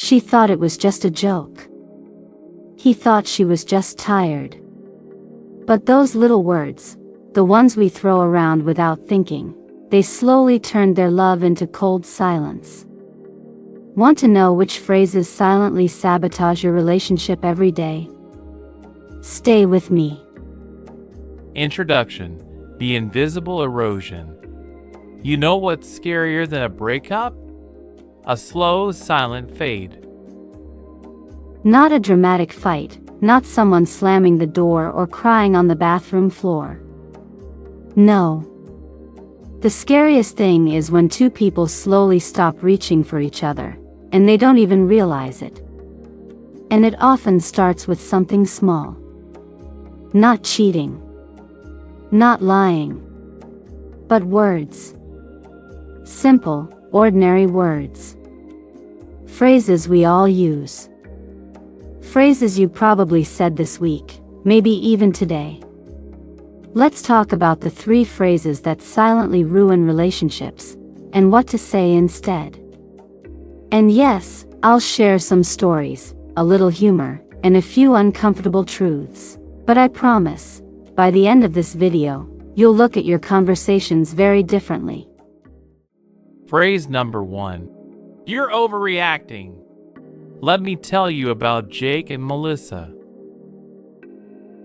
She thought it was just a joke. He thought she was just tired. But those little words, the ones we throw around without thinking, they slowly turned their love into cold silence. Want to know which phrases silently sabotage your relationship every day? Stay with me. Introduction: The invisible erosion. You know what's scarier than a breakup? A slow, silent fade. Not a dramatic fight, not someone slamming the door or crying on the bathroom floor. No. The scariest thing is when two people slowly stop reaching for each other, and they don't even realize it. And it often starts with something small. Not cheating. Not lying. But words. Simple, ordinary words. Phrases we all use. Phrases you probably said this week, maybe even today. Let's talk about the 3 phrases that silently ruin relationships, and what to say instead. And yes, I'll share some stories, a little humor, and a few uncomfortable truths. But I promise, by the end of this video, you'll look at your conversations very differently. Phrase number 1. You're overreacting. Let me tell you about Jake and Melissa.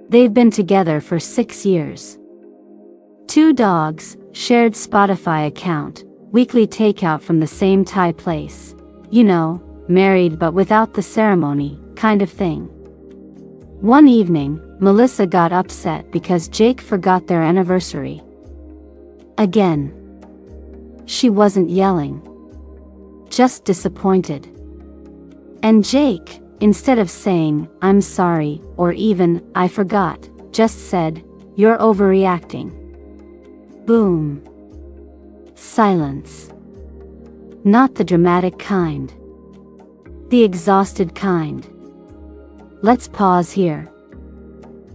They've been together for 6 years. 2 dogs, shared Spotify account, weekly takeout from the same Thai place. You know, married but without the ceremony, kind of thing. One evening, Melissa got upset because Jake forgot their anniversary. Again. She wasn't yelling. Just disappointed. And Jake, instead of saying, "I'm sorry," or even, "I forgot," just said, "You're overreacting." Boom. Silence. Not the dramatic kind. The exhausted kind. Let's pause here.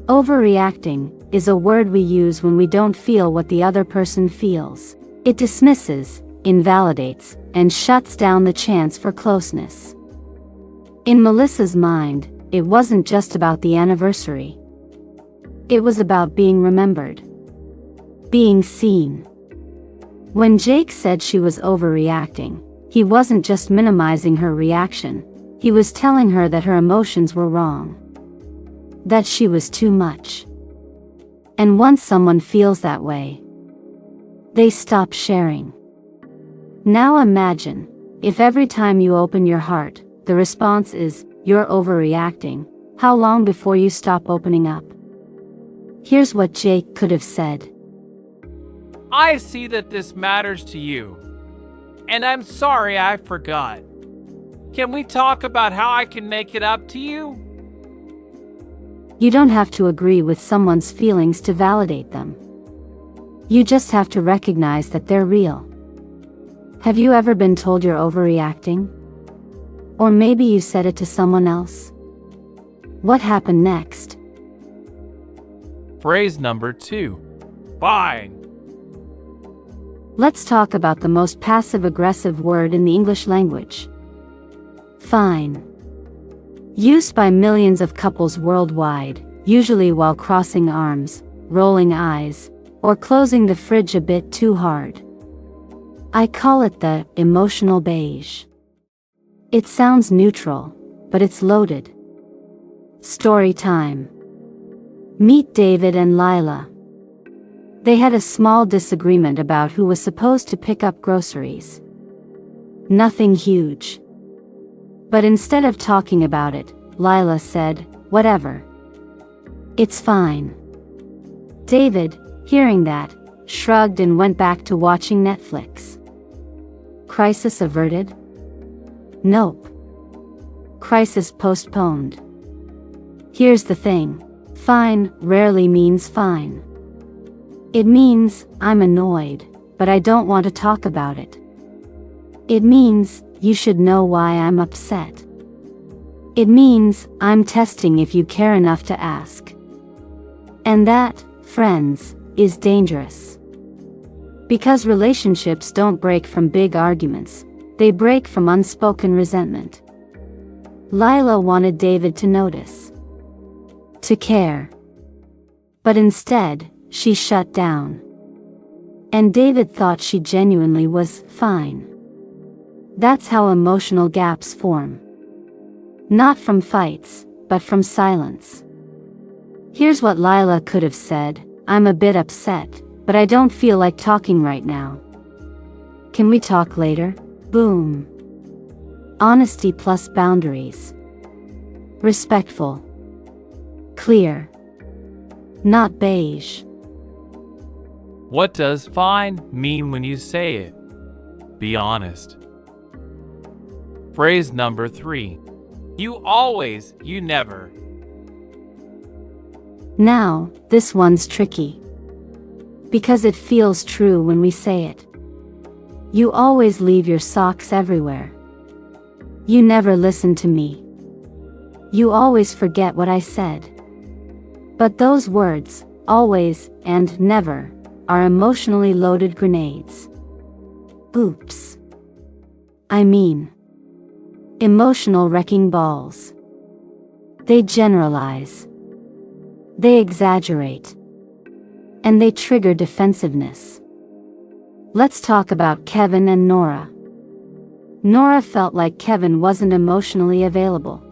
Overreacting is a word we use when we don't feel what the other person feels. It dismisses, invalidates, and shuts down the chance for closeness. In Melissa's mind, it wasn't just about the anniversary. It was about being remembered. Being seen. When Jake said she was overreacting, he wasn't just minimizing her reaction, he was telling her that her emotions were wrong. That she was too much. And once someone feels that way, they stop sharing. Now imagine, if every time you open your heart, the response is, "You're overreacting," how long before you stop opening up? Here's what Jake could have said. I see that this matters to you. And I'm sorry I forgot. Can we talk about how I can make it up to you? You don't have to agree with someone's feelings to validate them. You just have to recognize that they're real. Have you ever been told you're overreacting? Or maybe you said it to someone else? What happened next? Phrase number 2. Fine. Let's talk about the most passive-aggressive word in the English language. Fine. Used by millions of couples worldwide, usually while crossing arms, rolling eyes, or closing the fridge a bit too hard. I call it the emotional beige. It sounds neutral, but it's loaded. Story time. Meet David and Lila. They had a small disagreement about who was supposed to pick up groceries. Nothing huge. But instead of talking about it, Lila said, "Whatever. It's fine." David, hearing that, shrugged and went back to watching Netflix. Crisis averted? Nope. Crisis postponed. Here's the thing. Fine rarely means fine. It means, I'm annoyed, but I don't want to talk about it. It means, you should know why I'm upset. It means, I'm testing if you care enough to ask. And that, friends, is dangerous. Because relationships don't break from big arguments, they break from unspoken resentment. Lila wanted David to notice, to care. But instead, she shut down. And David thought she genuinely was fine. That's how emotional gaps form. Not from fights, but from silence. Here's what Lila could have said: "I'm a bit upset, but I don't feel like talking right now. Can we talk later?" Boom. Honesty plus boundaries. Respectful. Clear. Not beige. What does fine mean when you say it? Be honest. Phrase number 3. You always, you never. Now, this one's tricky. Because it feels true when we say it. You always leave your socks everywhere. You never listen to me. You always forget what I said. But those words, always and never, are emotionally loaded grenades. Oops. I mean, emotional wrecking balls. They generalize. They exaggerate. And they trigger defensiveness. Let's talk about Kevin and Nora. Nora felt like Kevin wasn't emotionally available.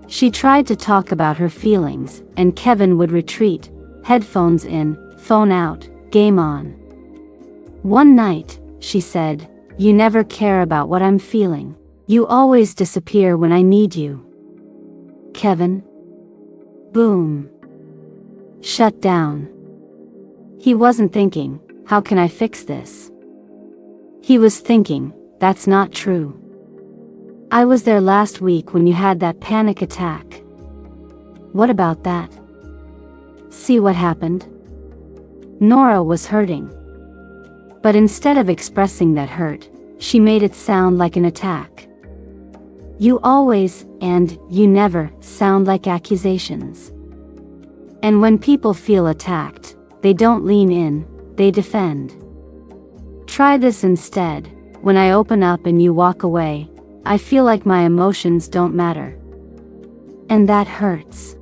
She tried to talk about her feelings, and Kevin would retreat, headphones in, phone out, game on. One night, she said, "You never care about what I'm feeling. You always disappear when I need you." Kevin. Boom. Shut down. He wasn't thinking, "How can I fix this?" He was thinking, "That's not true. I was there last week when you had that panic attack. What about that? See what happened?" Nora was hurting. But instead of expressing that hurt, she made it sound like an attack. You always and you never sound like accusations. And when people feel attacked, they don't lean in, they defend. Try this instead: "When I open up and you walk away, I feel like my emotions don't matter." And that hurts.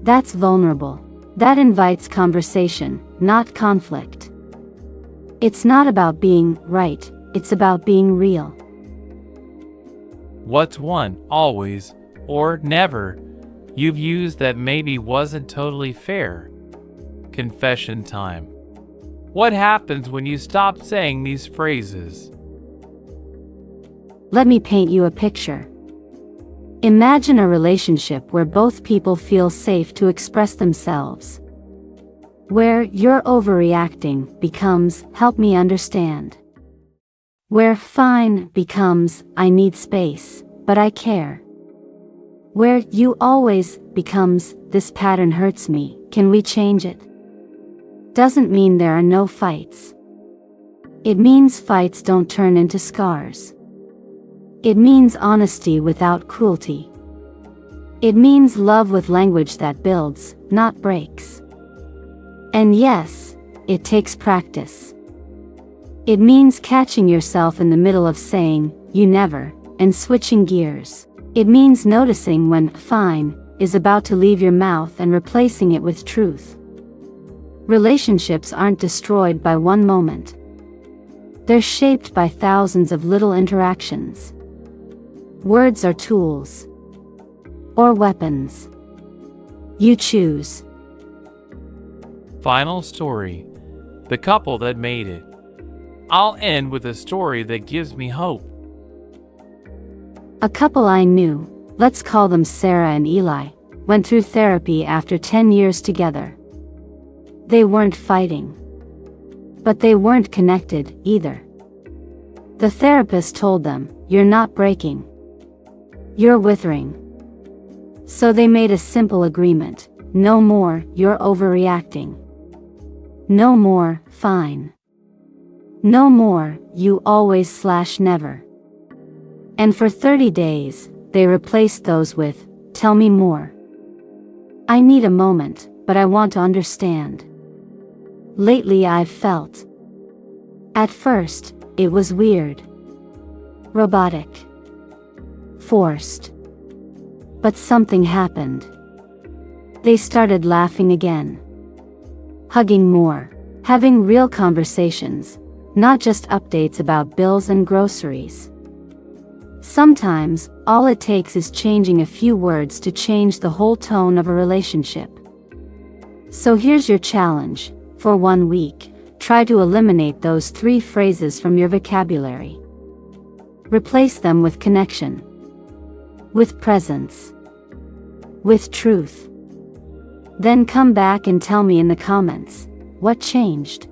That's vulnerable. That invites conversation, not conflict. It's not about being right, it's about being real. What's one, always, or never you've used that maybe wasn't totally fair? Confession time. What happens when you stop saying these phrases? Let me paint you a picture. Imagine a relationship where both people feel safe to express themselves. Where "you're overreacting" becomes "help me understand." Where "fine" becomes "I need space, but I care." Where "you always" becomes "this pattern hurts me, can we change it?" Doesn't mean there are no fights. It means fights don't turn into scars. It means honesty without cruelty. It means love with language that builds, not breaks. And yes, it takes practice. It means catching yourself in the middle of saying, "you never," and switching gears. It means noticing when "fine" is about to leave your mouth and replacing it with truth. Relationships aren't destroyed by one moment. They're shaped by thousands of little interactions. Words are tools. Or weapons. You choose. Final story. The couple that made it. I'll end with a story that gives me hope. A couple I knew, let's call them Sarah and Eli, went through therapy after 10 years together. They weren't fighting. But they weren't connected, either. The therapist told them, "You're not breaking. You're withering." So they made a simple agreement: no more "you're overreacting." No more "fine." No more "you always/never." And for 30 days, they replaced those with "tell me more. I need a moment, but I want to understand." Lately I've felt. At first, it was weird. Robotic. forced. But something happened. They started laughing again. Hugging more. Having real conversations, not just updates about bills and groceries. Sometimes, all it takes is changing a few words to change the whole tone of a relationship. So here's your challenge. For 1 week, try to eliminate those 3 phrases from your vocabulary. Replace them with connection, with presence, with truth. Then come back and tell me in the comments, what changed?